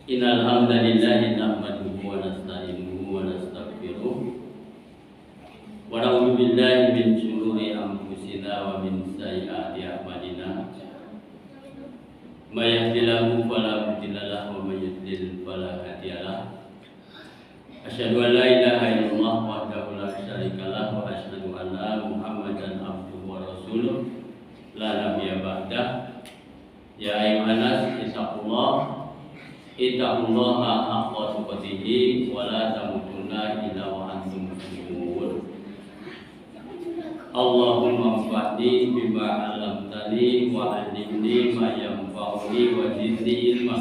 Innal hamdalillahi nahmaduhu wa nasta'inuhu wa nastaghfiruh wa na'udzu billahi min shururi anfusina wa min sayyiati a'malina. May yahdihillahu fala mudilla lahu wa may yudlil fala hadiya lahu. Asyhadu an la ilaha illallah wahdahu la syarika lahu wa asyhadu anna Muhammadan abduhu wa rasuluh la nabiyya ba'dah. Ya ayyuhan nas ittaqullaha haqqa tuqatih wa la tamutunna illa wa antum muslimun. Allahumma anfa'ni bima 'allamtani wa 'allimni ma yanfa'uni wa zidni ilma.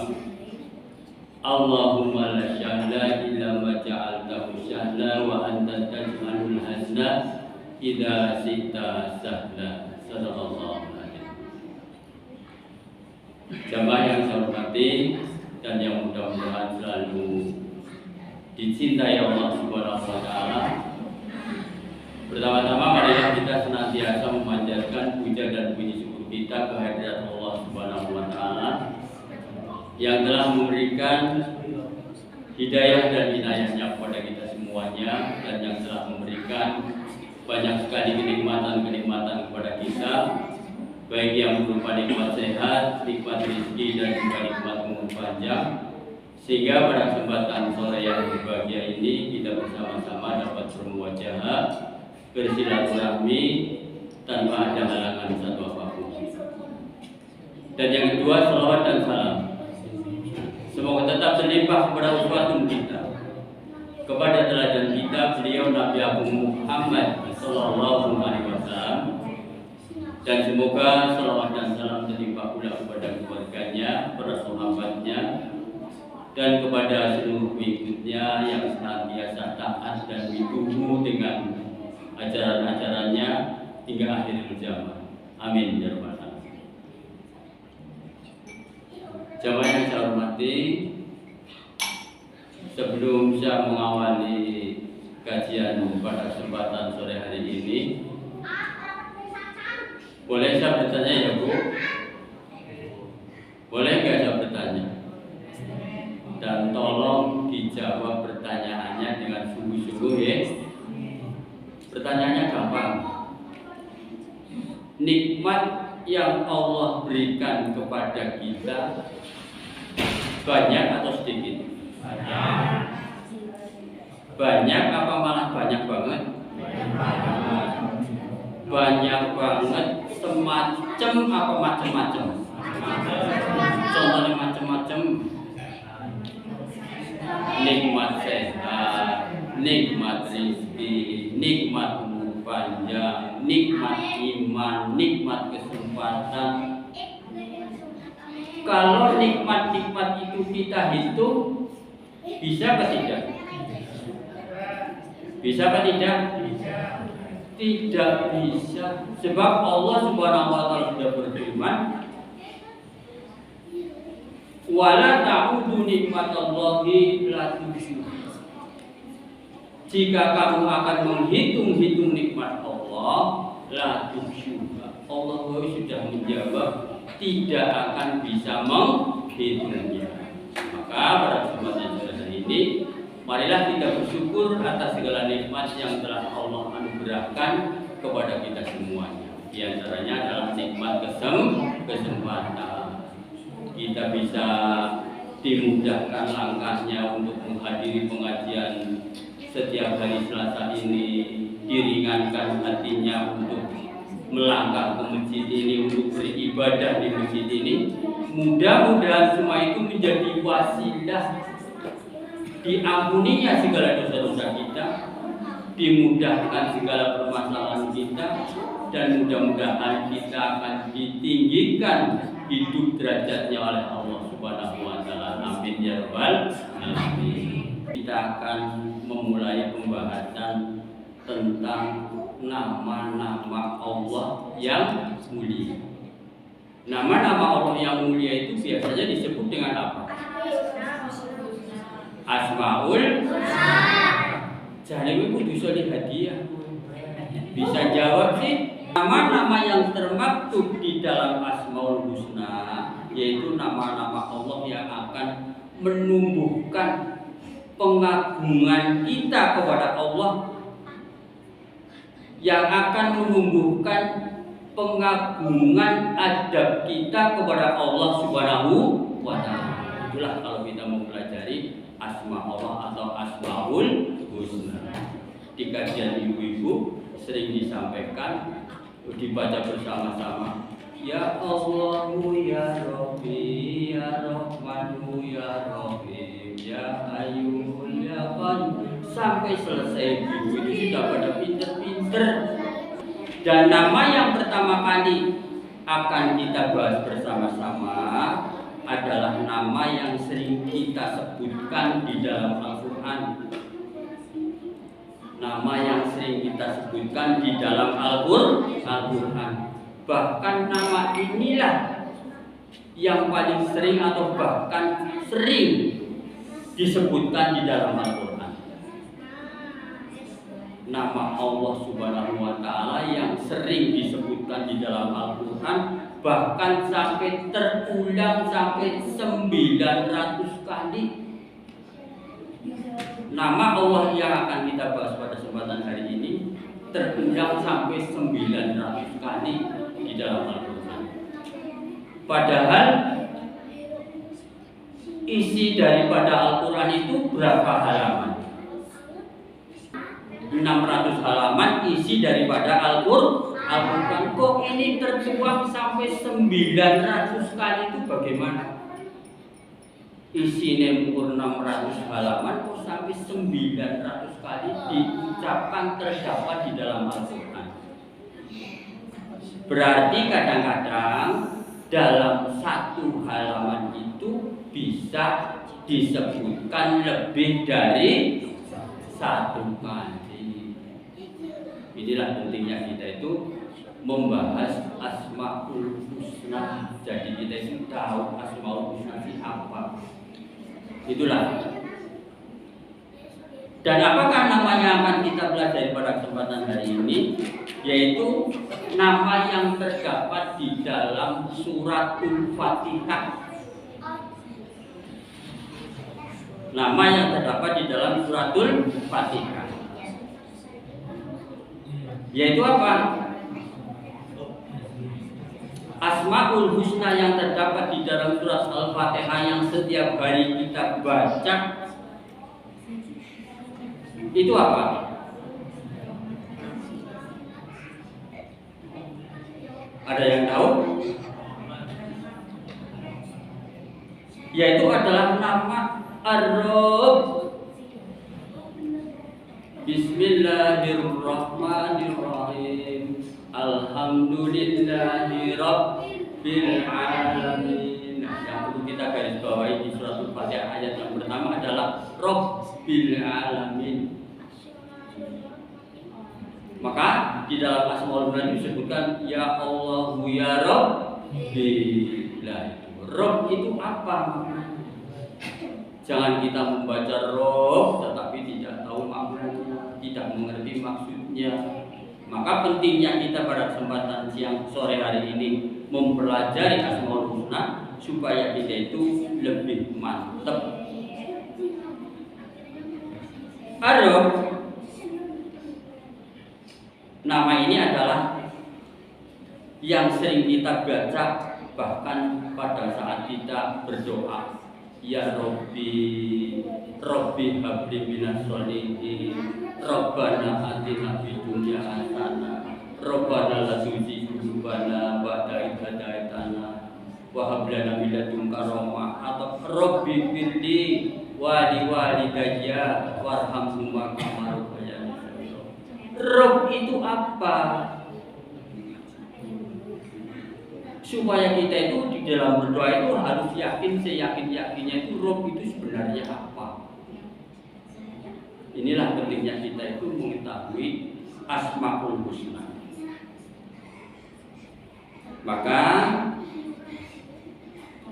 Allahumma la syahla illa ma ja'altahu syahla wa anta taj'alul hazna idza syi'ta sahla. Sadaqallahu alazim. Jamaah yang saya hormati dan yang mudah-mudahan selalu dicintai Allah Subhanahu wa taala. Pertama-tama marilah kita senantiasa memanjatkan puja dan puji syukur kita kehadirat Allah Subhanahu wa taala yang telah memberikan hidayah dan inayahnya kepada kita semuanya, dan yang telah memberikan banyak sekali kenikmatan-kenikmatan kepada kita, baik yang berupa nikmat sehat, nikmat rezeki, dan juga nikmat umur panjang, sehingga pada kesempatan sore yang berbahagia ini kita bersama-sama dapat bermuajahah, bersilaturahmi tanpa ada halangan satu apapun. Dan yang kedua, salawat dan salam semoga tetap terlimpah kepada uswatun kita, kepada teladan kita, beliau Nabi Agung Muhammad sallallahu alaihi wasallam. Dan semoga salawat dan salam terlimpah pula kepada keluarganya, para sahabatnya, dan kepada seluruh pengikutnya yang senantiasa taat dan ditubuh dengan ajaran-ajarannya hingga akhir zaman. Amin ya rabbal alamin. Jamaah yang saya hormati, sebelum saya mengawali kajian pada kesempatan sore hari ini, boleh saya bertanya ya Bu? Boleh nggak saya bertanya? Dan tolong dijawab pertanyaannya dengan sungguh-sungguh ya. Pertanyaannya gampang. Nikmat yang Allah berikan kepada kita banyak atau sedikit? Banyak apa malah banyak banget? Banyak banget. Semacam apa macam-macam? Contohnya macam-macam. Nikmat sehat, nikmat rezeki, nikmat umur panjang, nikmat iman, nikmat kesempatan. Kalau nikmat-nikmat itu kita hitung, bisa atau tidak? Bisa atau tidak? Tidak bisa. Sebab Allah Subhanahu wa taala sudah berfirman, wala ta'udu nikmatallahi la tuhsuha. Jika kamu akan menghitung-hitung nikmat Allah, la tuhsuha. Allah sudah menjawab, tidak akan bisa menghitungnya. Maka pada kesempatan sore ini, marilah kita bersyukur atas segala nikmat yang telah Allah anugerahkan kepada kita semuanya. Di antaranya adalah nikmat kesempatan. Kita bisa dimudahkan langkahnya untuk menghadiri pengajian setiap hari Selasa ini, diringankan hatinya untuk melangkah ke masjid ini, untuk beribadah di masjid ini. Mudah-mudahan semua itu menjadi wasilah diampuninya segala dosa-dosa kita, dimudahkan segala permasalahan kita, dan mudah-mudahan kita akan ditinggikan hidup derajatnya oleh Allah Subhanahu wa taala. Amin ya rabbal alamin. Kita akan memulai pembahasan tentang nama-nama Allah yang mulia. Nama-nama Allah yang mulia itu biasanya disebut dengan apa? Asmaul. Jadi itu bisa dihadiah. Bisa jawab sih. Nama-nama yang termaktub di dalam Asmaul Husna, yaitu nama-nama Allah yang akan menumbuhkan pengagungan kita kepada Allah, yang akan menumbuhkan pengagungan adab kita kepada Allah Subhanahu wa Ta'ala. Itulah kalau kita mempelajari asma Allah atau Asmaul Husna. Di kajian ibu-ibu sering disampaikan, dibaca bersama-sama. Ya Allahu ya Rabbi ya Rahmanu ya Rahim ya Ayyul ya Qayyum, sampai selesai ibu itu sudah pada pinter-pinter. Dan nama yang pertama kali akan kita bahas bersama-sama adalah nama yang sering kita sebutkan di dalam Al-Quran. Nama yang sering kita sebutkan di dalam Al-Quran. Bahkan nama inilah yang paling sering atau bahkan sering disebutkan di dalam Al-Quran. Nama Allah Subhanahu wa Ta'ala yang sering disebutkan di dalam Al-Quran, bahkan sampai terulang sampai 900 kali. Nama Allah yang akan kita bahas pada kesempatan hari ini terulang sampai 900 kali di dalam Al-Quran. Padahal isi daripada Al-Quran itu berapa halaman? 600 halaman isi daripada Al-Quran. Kok ini tertuang sampai 900 kali, itu bagaimana? Isinya 600 halaman kok sampai 900 kali diucapkan terdapat di dalam Al-Quran. Berarti kadang-kadang dalam satu halaman itu bisa disebutkan lebih dari satu kali. Inilah pentingnya kita itu membahas Asmaul Husna. Jadi kita itu tahu Asmaul Husna itu apa. Itulah. Dan apakah namanya akan kita pelajari pada kesempatan hari ini? Yaitu nama yang terdapat di dalam suratul Fatihah. Nama yang terdapat di dalam suratul Fatihah. Yaitu apa? Asmaul Husna yang terdapat di dalam surat Al-Fatihah yang setiap hari kita baca itu apa? Ada yang tahu? Yaitu adalah nama Ar-Rabb. Bismillahirrahmanirrahim. Alhamdulillahi Rabbil Alamin. Yang perlu kita garis bawahi di surat Al-Fatihah ayat yang pertama adalah Rabbil Alamin. Maka di dalam Asmaul Husna disebutkan ya Allahu ya Rabbi. Rabb itu apa? Jangan kita membaca Rabb tetapi tidak tahu maknanya, tidak mengerti maksudnya. Maka pentingnya kita pada kesempatan siang sore hari ini mempelajari Asmaul Husna supaya kita itu lebih mantap. Ar-Rabb, nama ini adalah yang sering kita baca bahkan pada saat kita berdoa. Ya Rabbi, Rabbi habli minas sholihin, Rabbana atina fid dunya hasanah, Rabbana la tuzigh qulubana ba'da idh hadaitana wa hab lana min ladunka rahmah, atau Rabbi firli wa li walidayya warhamhuma kama rabbayani shaghira. Rabb itu apa? Supaya kita itu di dalam berdoa itu harus yakin, seyakin-yakinnya itu Rabb itu sebenarnya apa. Inilah pentingnya kita itu mengetahui Asmaul Husna. Maka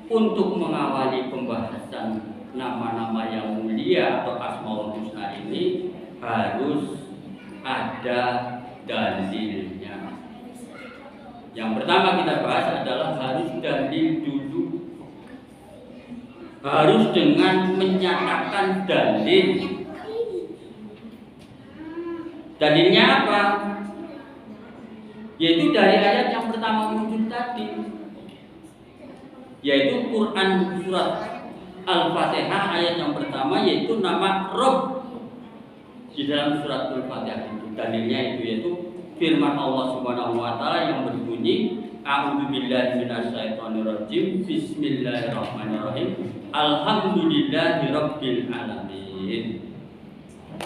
untuk mengawali pembahasan nama-nama yang mulia atau Asmaul Husna ini harus ada dalilnya. Yang pertama kita bahas adalah harus dalil dulu. harus dengan menyatakan dalil. Dalilnya apa? Yaitu dari ayat yang pertama muncul tadi, yaitu Quran surat Al-Fatihah ayat yang pertama, yaitu nama Rabb di dalam surat Al-Fatihah itu. Dalilnya itu yaitu firman Allah Subhanahu wa taala yang berbunyi A'udzubillahi minasyaitonirrajim. Bismillahirrahmanirrahim. Alhamdulillahirabbil alamin.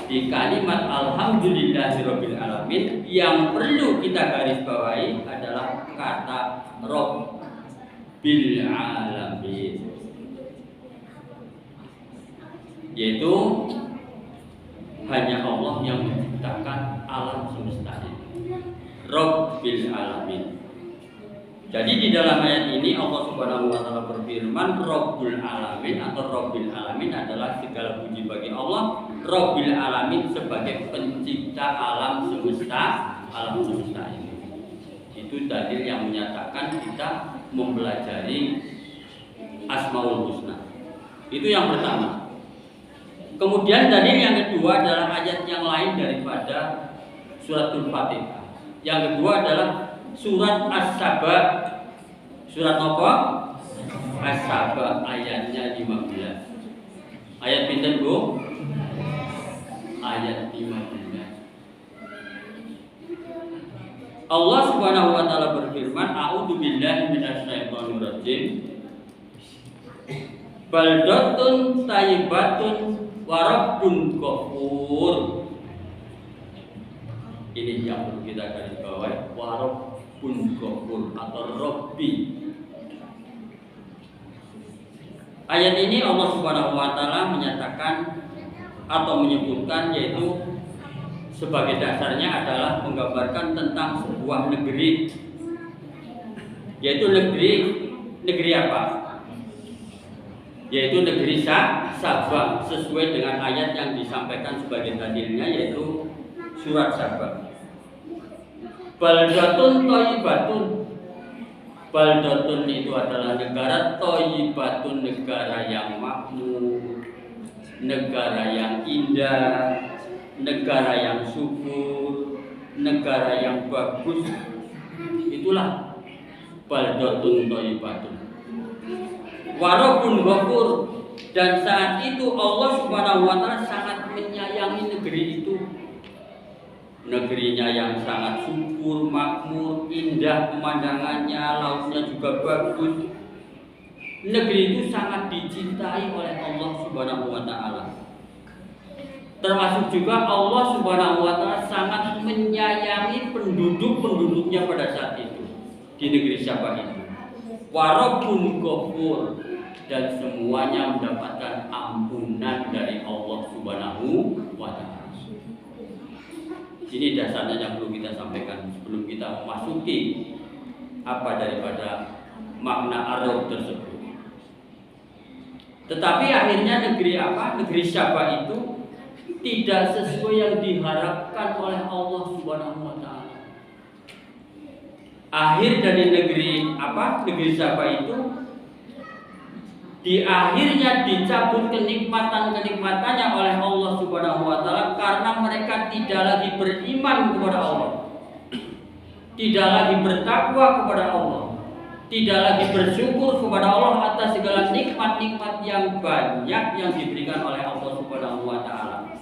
Di kalimat alhamdulillahirabbil alamin yang perlu kita garis bawahi adalah kata Rabbil alamin, yaitu hanya Allah yang menciptakan alam semesta ini. Rabbil alamin. Jadi di dalam ayat ini Allah Subhanahu wa taala berfirman Rabbul alamin atau Rabbil alamin adalah segala puji bagi Allah. Rabbil alamin sebagai pencipta alam semesta ini. Itu dalil yang menyatakan kita mempelajari Asmaul Husna. Itu yang pertama. Kemudian dalil yang kedua adalah ayat yang lain daripada suratul Fatihah. Yang kedua adalah surat As-Saba. Surat apa? As-Saba ayatnya 15. Ayat pinten, Bu? Ayat 15. Allah Subhanahu wa taala berfirman, A'udzubillahi minasyaitonirrajim. Baldatun thayyibatun wa rabbun ghafur. Ini yang perlu kita garis bawahi, wa rabbun ghafur atau Rabbi. Ayat ini Allah Subhanahu wa taala menyatakan atau menyebutkan, yaitu sebagai dasarnya adalah menggambarkan tentang sebuah negeri, yaitu negeri apa? Yaitu negeri Sabah, sesuai dengan ayat yang disampaikan sebagai dalilnya, yaitu surat Sabah. Baldatun thayyibatun. Baldatun itu adalah negara, thayyibatun negara yang makmur, negara yang indah, negara yang subur, negara yang bagus. Itulah baldatun thayyibatun. Wa rabbun ghafur. Dan saat itu Allah Subhanahu wa taala sangat menyayangi negeri itu. Negerinya yang sangat subur, makmur, indah pemandangannya, lautnya juga bagus. Negeri itu sangat dicintai oleh Allah Subhanahu wa taala. Termasuk juga Allah Subhanahu wa taala sangat menyayangi penduduk-penduduknya pada saat itu di negeri Sabah itu. Wa rabbun ghafur, dan semuanya mendapatkan ampunan dari Allah Subhanahu wa taala. Ini dasarnya yang perlu kita sampaikan sebelum kita memasuki apa daripada makna Arab tersebut. Tetapi akhirnya negeri apa? Negeri Sabah itu tidak sesuai yang diharapkan oleh Allah Subhanahu wa taala. Akhir dari negeri apa? Negeri Sabah itu di akhirnya dicabut kenikmatan-kenikmatannya oleh Allah Subhanahu wa taala karena mereka tidak lagi beriman kepada Allah. Tidak lagi bertakwa kepada Allah. Tidak lagi bersyukur kepada Allah atas segala nikmat-nikmat yang banyak yang diberikan oleh Allah Subhanahu wa taala.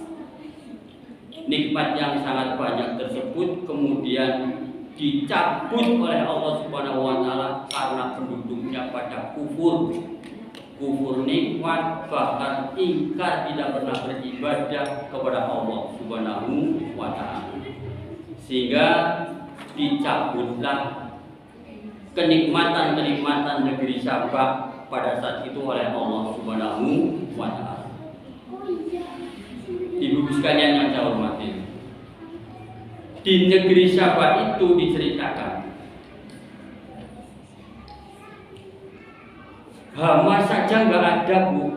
Nikmat yang sangat banyak tersebut kemudian dicabut oleh Allah Subhanahu wa taala karena penduduknya pada kufur nikmat, bahkan ingkar, tidak pernah beribadah kepada Allah Subhanahu wa taala. Sehingga dicabutlah kenikmatan-kenikmatan negeri Sabah pada saat itu oleh Allah Subhanahu wa taala. Ibu sekalian yang saya hormati, di negeri Sabah itu diceritakan hama saja nggak ada, Bu.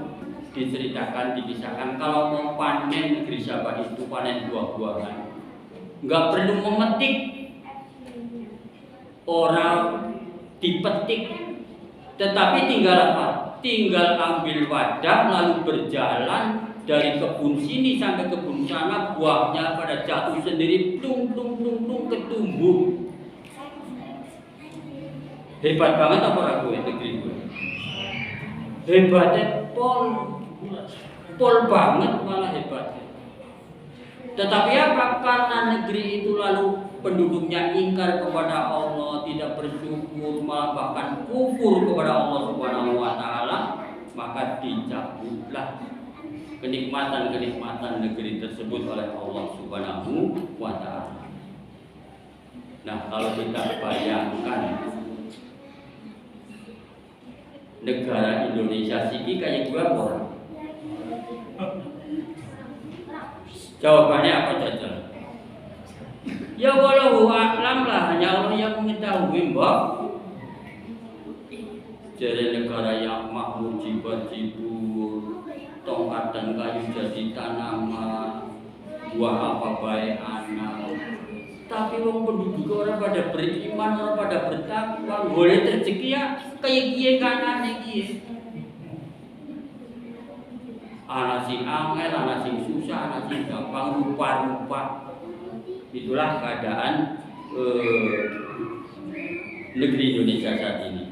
Diceritakan, dikisahkan kalau mau panen negeri Sabah itu panen buah-buahan, nggak perlu memetik, orang dipetik, tetapi tinggal apa? tinggal ambil wadah lalu berjalan dari kebun sini sampai kebun sana, buahnya pada jatuh sendiri, tung ketumbuh. Hebat banget apa ora gue negeri gue? Hebatnya pol banget, malah hebat. Tetapi apa? Karena negeri itu lalu penduduknya ingkar kepada Allah, tidak bersyukur, malah bahkan kufur kepada Allah Subhanahu wa taala, maka dicabutlah kenikmatan-kenikmatan negeri tersebut oleh Allah Subhanahu wa taala. Nah, kalau kita bayangkan negara Indonesia sini kayak gua orang. Jawabannya apa saja? Ya wallahu a'lam lah, hanya Allah yang mengetahui, Mbak. Jadi negara yang makmur jibur-jibur, tongkat dan kayu jadi tanaman, buah apa baik anak. Tapi wong penduduk orang pada beriman, orang pada bertakwa, boleh rezeki ya kayak gie kanane gie. Anak sing angel, anak sing susah, anak sing gampang, rupa-rupa. Itulah keadaan negeri Indonesia saat ini.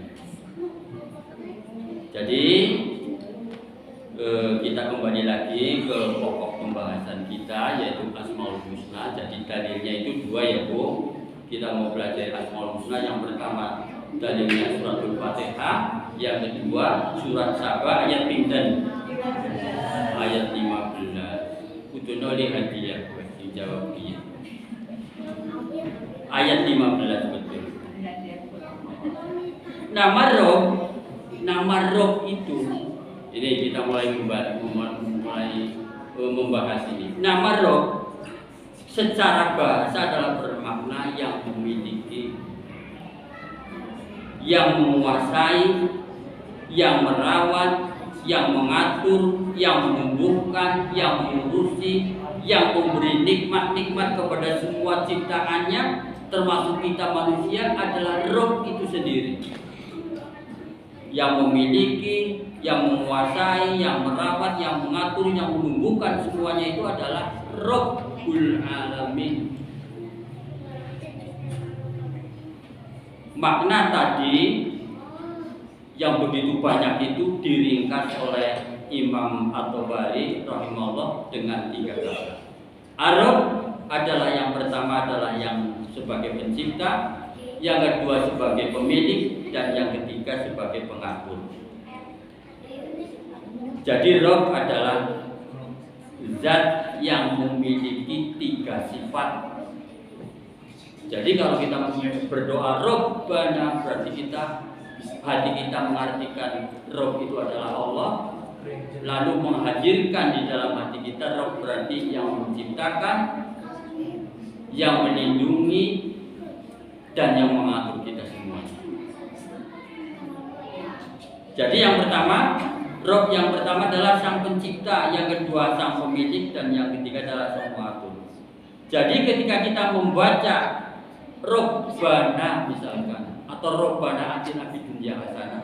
Jadi kita kembali lagi ke pokok pembahasan kita, yaitu Asmaul Husna. Jadi dalilnya itu dua ya Bu. Kita mau belajar Asmaul Husna. Yang pertama dalilnya suratul Fatihah, yang kedua surat Saba ayat pinten, ayat 15. Kudu li hadiah dijawab dia. Ayat 15 betul. Nama Rob itu, ini kita mulai membahas ini. Nama Rob secara bahasa adalah bermakna yang memiliki, yang menguasai, yang merawat, yang mengatur, yang menumbuhkan, yang mengurusi, yang memberi nikmat-nikmat kepada semua ciptaannya, termasuk kita manusia, adalah Rob itu sendiri. Yang memiliki, yang menguasai, yang merawat, yang mengatur, yang menumbuhkan, semuanya itu adalah Rabbul Alamin. Makna tadi yang begitu banyak itu diringkas oleh Imam At-Tabari rahimahullah dengan 3 kata. Ar-Rabb adalah yang pertama adalah yang sebagai pencipta, yang kedua sebagai pemilik, dan yang ketiga sebagai pengatur. Jadi Rabb adalah zat yang memiliki 3 sifat. Jadi kalau kita berdoa Rabbana, berarti hati kita mengartikan Rabb itu adalah Allah, lalu menghadirkan di dalam hati kita Rabb berarti yang menciptakan, yang melindungi, dan yang mengatur kita semua. Jadi yang pertama, Rabb yang pertama adalah sang pencipta, yang kedua sang pemilik, dan yang ketiga adalah sang pengatur. Jadi ketika kita membaca Rabbana misalkan, atau Rabbana atina fid dunya hasanah,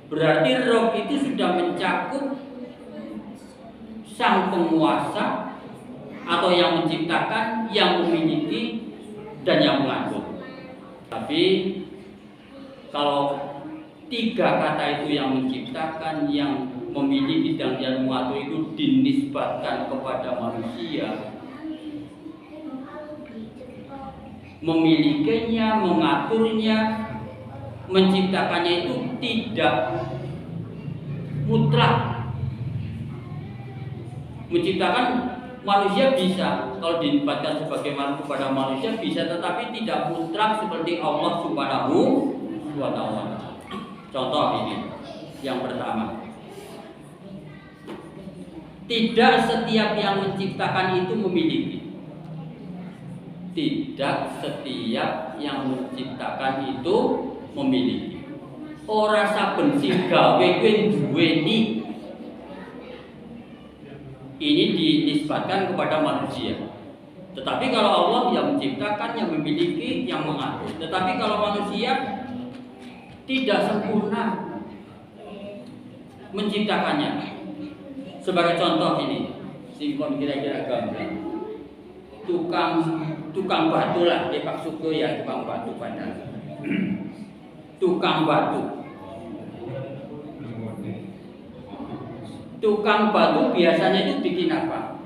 berarti Rabb itu sudah mencakup sang penguasa atau yang menciptakan, yang memiliki, dan yang mengatur. Tapi kalau 3 kata itu, yang menciptakan, yang memiliki, dan yang mengatur, itu dinisbatkan kepada manusia, memilikinya, mengaturnya, menciptakannya itu tidak mutlak. Menciptakan manusia bisa, kalau dilibatkan sebagai kepada manusia bisa, tetapi tidak mutlak seperti Allah Subhanahu wa taala. Contoh ini, yang pertama, tidak setiap yang menciptakan itu memiliki. Tidak setiap yang menciptakan itu memiliki. Ora saben sing gawe kuwi duweni. Ini dinisbatkan kepada manusia. Tetapi kalau Allah yang menciptakan, yang memiliki, yang mengatur. Tetapi kalau manusia tidak sempurna. menciptakannya. Sebagai contoh ini, singkon kira-kira gamblang. Tukang batu lah, dia Pak Suko ya tukang batu padahal. Tukang batu. Tukang batu biasanya itu bikin apa?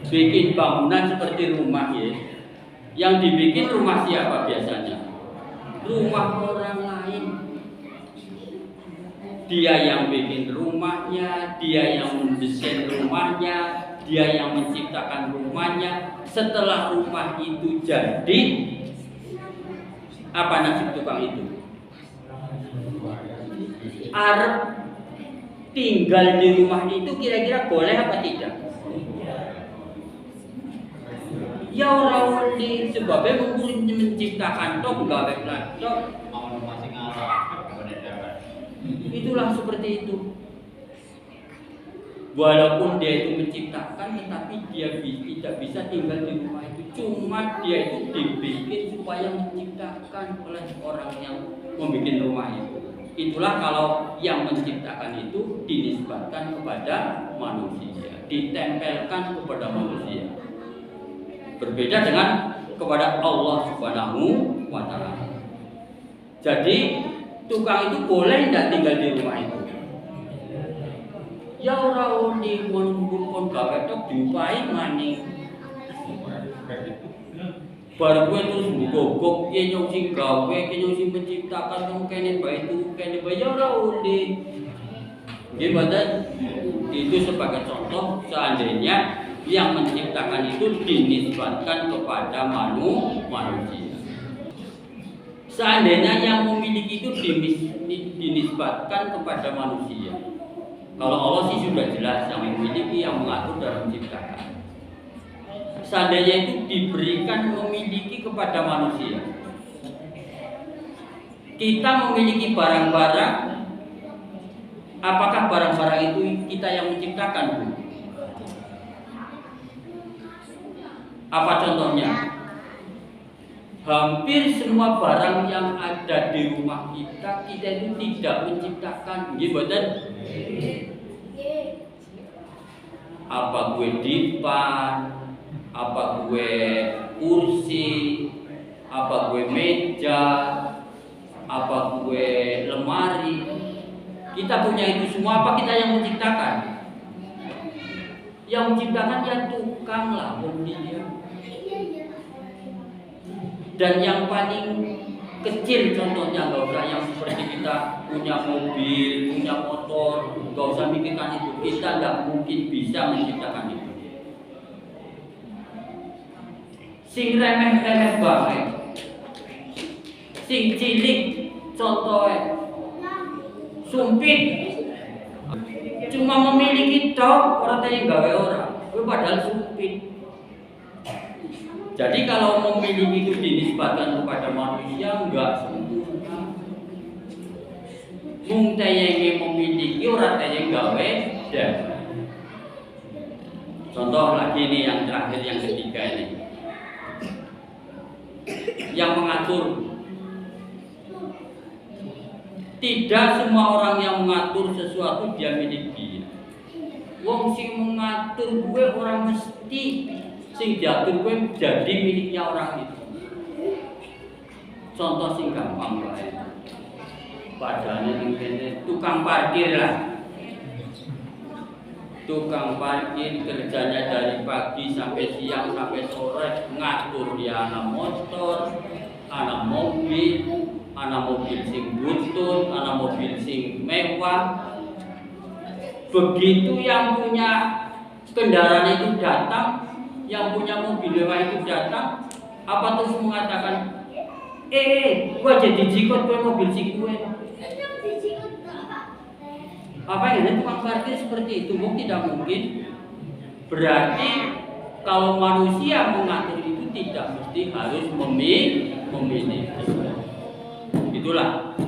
Bikin bangunan seperti rumah ya. Yang dibikin rumah siapa biasanya? Rumah orang lain. Dia yang bikin rumahnya, dia yang mendesain rumahnya, dia yang menciptakan rumahnya. Setelah rumah itu jadi, apa nasib tukang itu? Arep tinggal di rumah itu kira-kira boleh apa tidak? Ya orang di sebabnya menciptakan tok gawe tok. Itulah seperti itu. Walaupun dia itu menciptakan, tetapi dia tidak bisa tinggal di rumah itu. Cuma dia itu dibikin supaya menciptakan oleh orang yang membuat rumah itu. Itulah kalau yang menciptakan itu dinisbatkan kepada manusia, ditempelkan kepada manusia. Berbeda dengan kepada Allah Subhanahu wa Ta'ala. Jadi tukang itu boleh tidak tinggal di rumah itu? Ya orang di pun gawe tok diupahi maning. Baru gue terus gogok ye nyong sing gawe, ye nyong sing menciptakan kamu kene bae itu, kene bae ya ora undi. Nggih itu sebagai contoh seandainya yang menciptakan itu dinisbatkan kepada manusia. Seandainya yang memiliki itu dinisbatkan kepada manusia. Kalau Allah sih sudah jelas yang memiliki, yang mengatur dan menciptakan. Seandainya itu diberikan memiliki kepada manusia. Kita memiliki barang-barang, apakah barang-barang itu kita yang menciptakan, Bu? Apa contohnya? Hampir semua barang yang ada di rumah kita itu tidak menciptakan. Nggih mboten? Apa gue dipan, apa gue kursi, apa gue meja, apa gue lemari. Kita punya itu semua, apa kita yang menciptakan? Yang menciptakan ya tukang lah, dia. Dan yang paling kecil contohnya, nggak usah yang seperti kita punya mobil, punya motor, nggak usah mikirkan itu. Kita nggak mungkin bisa menciptakan itu. Sing remeh-remeh banget, sing cilik contohnya, sumpit, cuma memiliki tok orang yang gawe orang, padahal sumpit. Jadi kalau memiliki itu dinisbatkan kepada manusia enggak sempurna. Mung yang memiliki orang yang gawe dan contoh lagi nih yang terakhir yang ketiga ini. Yang mengatur. Tidak semua orang yang mengatur sesuatu dia miliki. Wong sing mengatur gue orang mesti sing diatur gue jadi miliknya orang itu. Contoh sing gampang wae. Padahal ini tukang parkir lah. Tukang parkir kerjanya dari pagi sampai siang sampai sore ngatur dia anak motor, anak mobil sing butut, anak mobil sing mewah. Begitu yang punya kendaraan itu datang, yang punya mobil mewah itu datang, apa terus mengatakan, gua jadi jikot gue mobil si gue. Apa yang tukang parkir seperti itu? Tidak mungkin. Berarti kalau manusia mengatur itu tidak mesti harus memilih. Itulah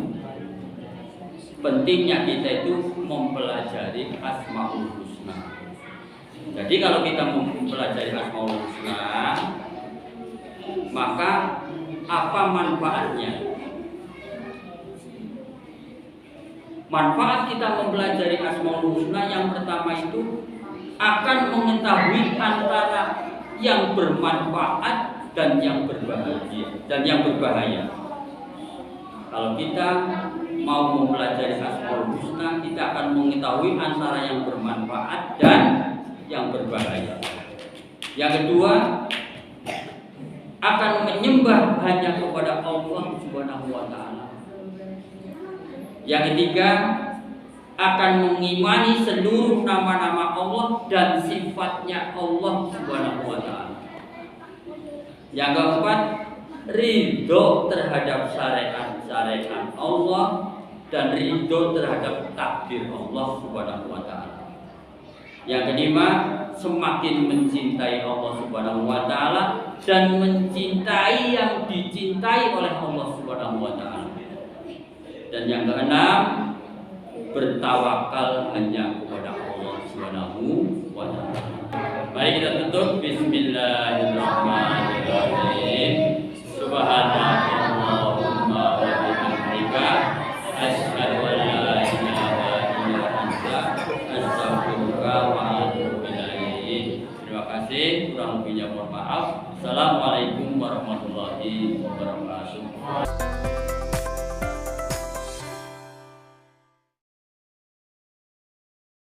pentingnya kita itu mempelajari Asmaul Husna. Jadi kalau kita mempelajari Asmaul Husna, maka apa manfaatnya? Manfaat kita mempelajari Asmaul Husna yang pertama itu akan mengetahui antara yang bermanfaat dan yang berbahaya. Kalau kita mau mempelajari Asmaul Husna, kita akan mengetahui antara yang bermanfaat dan yang berbahaya. Yang kedua, akan menyembah hanya kepada Allah Subhanahu wa taala. Yang ketiga, akan mengimani seluruh nama-nama Allah dan sifatnya Allah Subhanahu wa taala. Yang keempat, ridho terhadap syariat Allah dan ridho terhadap takdir Allah Subhanahu wa taala. Yang kelima, semakin mencintai Allah Subhanahu wa taala dan mencintai yang dicintai oleh Allah Subhanahu wa taala. Dan yang keenam, bertawakal hanya kepada Allah Subhanahu wa taala. Mari kita tutup. Bismillahirrahmanirrahim. Subhanallahumma wa bihamdika asyhadu an la ilaha illa anta astaghfiruka wa atubu ilaik. Terima kasih, kurang lebihnya mohon maaf. Assalamualaikum warahmatullahi wabarakatuh.